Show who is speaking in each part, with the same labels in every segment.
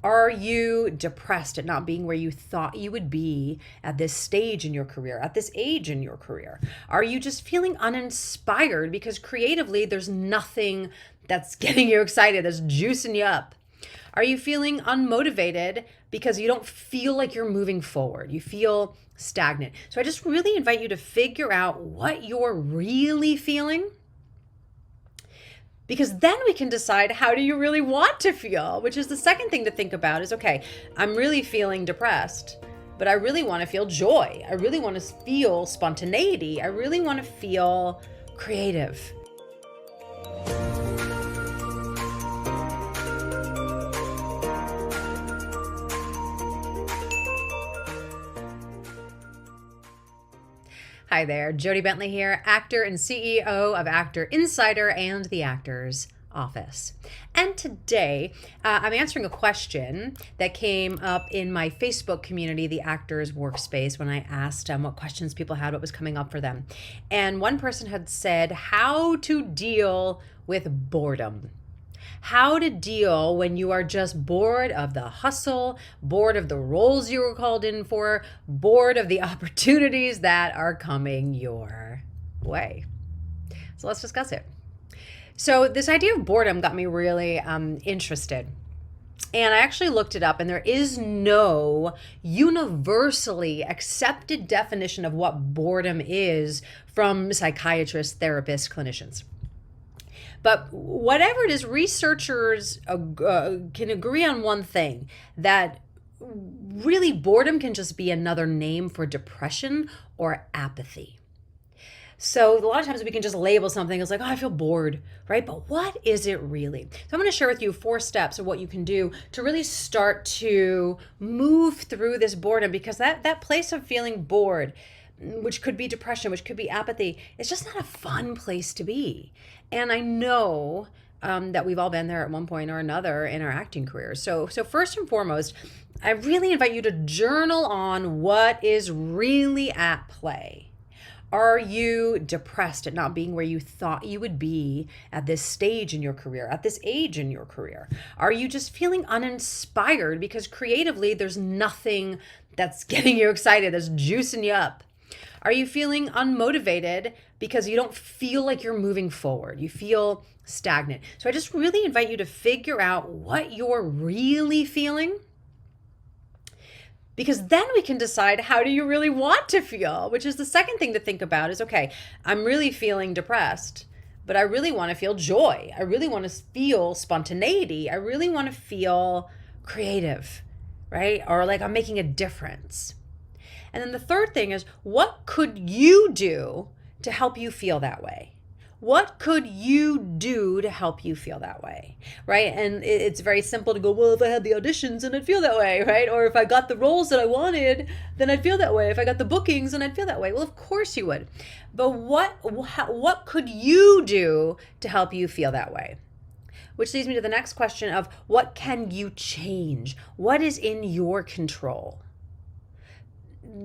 Speaker 1: Are you depressed at not being where you thought you would be at this stage in your career, at this age in your career? Are you just feeling uninspired because creatively there's nothing that's getting you excited, that's juicing you up? Are you feeling unmotivated because you don't feel like you're moving forward? You feel stagnant. So I just really invite you to figure out what you're really feeling, because then we can decide, how do you really want to feel, which is the second thing to think about is, okay, I'm really feeling depressed, but I really want to feel joy. I really want to feel spontaneity. I really want to feel creative. Hi there, Jody Bentley here, actor and CEO of Actor Insider and The Actor's Office. And today, I'm answering a question that came up in my Facebook community, The Actors Workspace, when I asked what questions people had, what was coming up for them. And one person had said how to deal with boredom. How to deal when you are just bored of the hustle, bored of the roles you were called in for, bored of the opportunities that are coming your way. So let's discuss it. So this idea of boredom got me really interested. And I actually looked it up, and there is no universally accepted definition of what boredom is from psychiatrists, therapists, clinicians. But whatever it is, researchers can agree on one thing, that really boredom can just be another name for depression or apathy. So a lot of times we can just label something as like, oh, I feel bored, right? But what is it really? So I'm going to share with you 4 steps of what you can do to really start to move through this boredom, because that place of feeling bored, which could be depression, which could be apathy, it's just not a fun place to be. And I know that we've all been there at one point or another in our acting careers. So first and foremost, I really invite you to journal on what is really at play. Are you depressed at not being where you thought you would be at this stage in your career, at this age in your career? Are you just feeling uninspired because creatively there's nothing that's getting you excited, that's juicing you up? Are you feeling unmotivated because you don't feel like you're moving forward? You feel stagnant. So I just really invite you to figure out what you're really feeling, because then we can decide, how do you really want to feel, which is the second thing to think about is, okay, I'm really feeling depressed, but I really want to feel joy. I really want to feel spontaneity. I really want to feel creative, right? Or like I'm making a difference. And then the third thing is, what could you do to help you feel that way? What could you do to help you feel that way, right? And it's very simple to go, well, if I had the auditions, then I'd feel that way, right? Or if I got the roles that I wanted, then I'd feel that way. If I got the bookings, then I'd feel that way. Well, of course you would. But what could you do to help you feel that way? Which leads me to the next question of, what can you change? What is in your control?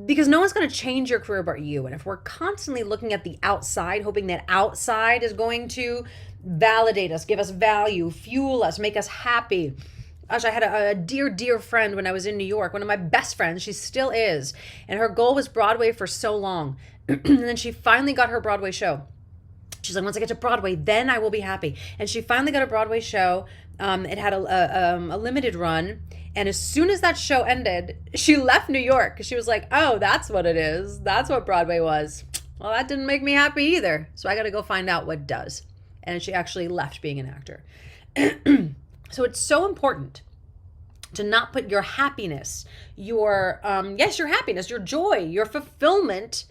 Speaker 1: Because no one's going to change your career but you. And if we're constantly looking at the outside, hoping that outside is going to validate us, give us value, fuel us, make us happy. Gosh, I had a dear, dear friend when I was in New York, one of my best friends. She still is. And her goal was Broadway for so long. And then she finally got her Broadway show. She's like, once I get to Broadway, then I will be happy. And she finally got a Broadway show. It had a limited run. And as soon as that show ended, she left New York because she was like, oh, that's what it is. That's what Broadway was. Well, that didn't make me happy either. So I got to go find out what does. And she actually left being an actor. So it's so important to not put your happiness, your happiness, your joy, your fulfillment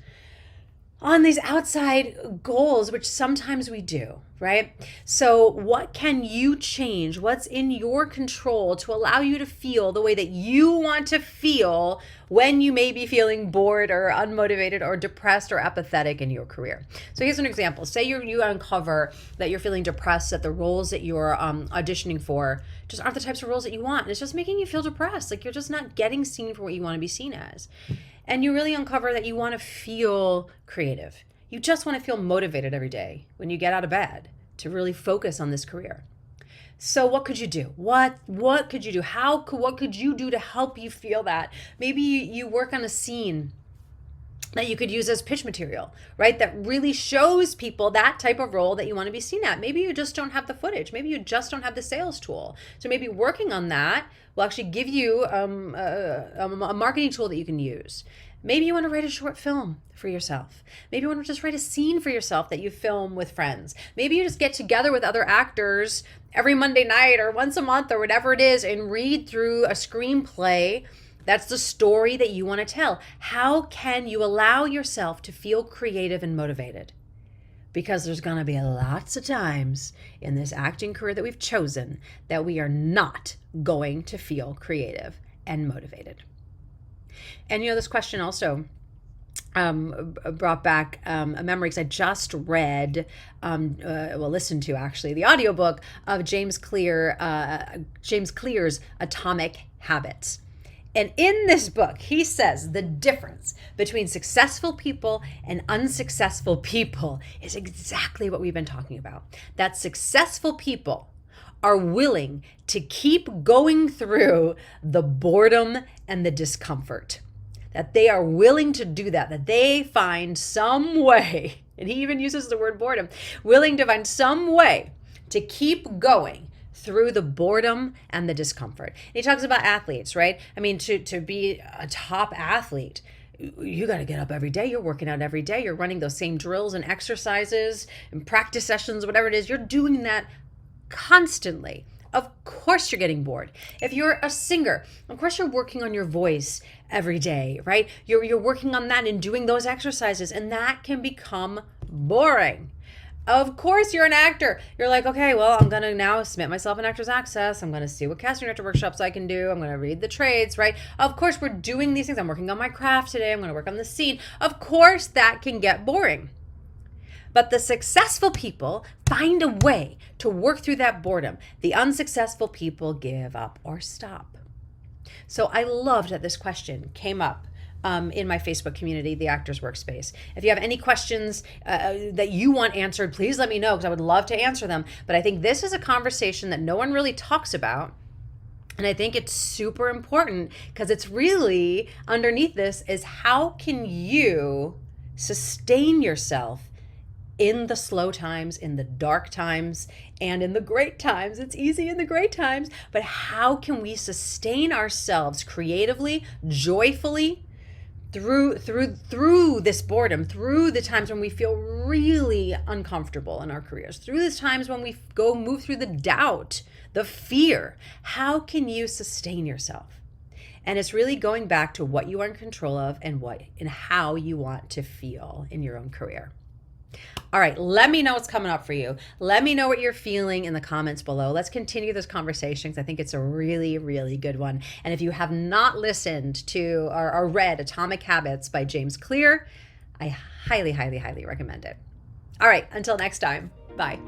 Speaker 1: on these outside goals, which sometimes we do, right? So what can you change? What's in your control to allow you to feel the way that you want to feel when you may be feeling bored or unmotivated or depressed or apathetic in your career? So here's an example. Say you uncover that you're feeling depressed, that the roles that you're auditioning for just aren't the types of roles that you want. And it's just making you feel depressed. Like you're just not getting seen for what you want to be seen as. And you really uncover that you want to feel creative. You just want to feel motivated every day when you get out of bed to really focus on this career. So what could you do? What could you do? What could you do to help you feel that? Maybe you work on a scene that you could use as pitch material, right? That really shows people that type of role that you want to be seen at. Maybe you just don't have the footage. Maybe you just don't have the sales tool. So maybe working on that will actually give you a marketing tool that you can use. Maybe you want to write a short film for yourself. Maybe you want to just write a scene for yourself that you film with friends. Maybe you just get together with other actors every Monday night or once a month or whatever it is and read through a screenplay. That's the story that you want to tell. How can you allow yourself to feel creative and motivated? Because there's going to be lots of times in this acting career that we've chosen that we are not going to feel creative and motivated. And this question also brought back a memory, because I just read, listened to actually the audiobook of James Clear's Atomic Habits. And in this book, he says the difference between successful people and unsuccessful people is exactly what we've been talking about. That successful people are willing to keep going through the boredom and the discomfort. That they are willing to do that they find some way, and he even uses the word boredom, willing to find some way to keep going through the boredom and the discomfort. And he talks about athletes, right? I mean, to be a top athlete, you got to get up every day. You're working out every day. You're running those same drills and exercises and practice sessions, whatever it is. You're doing that constantly. Of course you're getting bored. If you're a singer, of course you're working on your voice every day, right? You're working on that and doing those exercises, and that can become boring. Of course you're an actor. You're like, okay, well, I'm going to now submit myself in Actors Access. I'm going to see what casting director workshops I can do. I'm going to read the trades, right? Of course we're doing these things. I'm working on my craft today. I'm going to work on the scene. Of course that can get boring. But the successful people find a way to work through that boredom. The unsuccessful people give up or stop. So I loved that this question came up in my Facebook community, the Actors Workspace. If you have any questions that you want answered, please let me know, because I would love to answer them. But I think this is a conversation that no one really talks about. And I think it's super important, because it's really underneath this is, how can you sustain yourself in the slow times, in the dark times, and in the great times. It's easy in the great times, but how can we sustain ourselves creatively, joyfully, through this boredom, through the times when we feel really uncomfortable in our careers, through the times when we move through the doubt, the fear? How can you sustain yourself? And it's really going back to what you are in control of and how you want to feel in your own career. All right, let me know what's coming up for you. Let me know what you're feeling in the comments below. Let's continue this conversation, because I think it's a really, really good one. And if you have not listened to or read Atomic Habits by James Clear, I highly, highly, highly recommend it. All right, until next time, bye.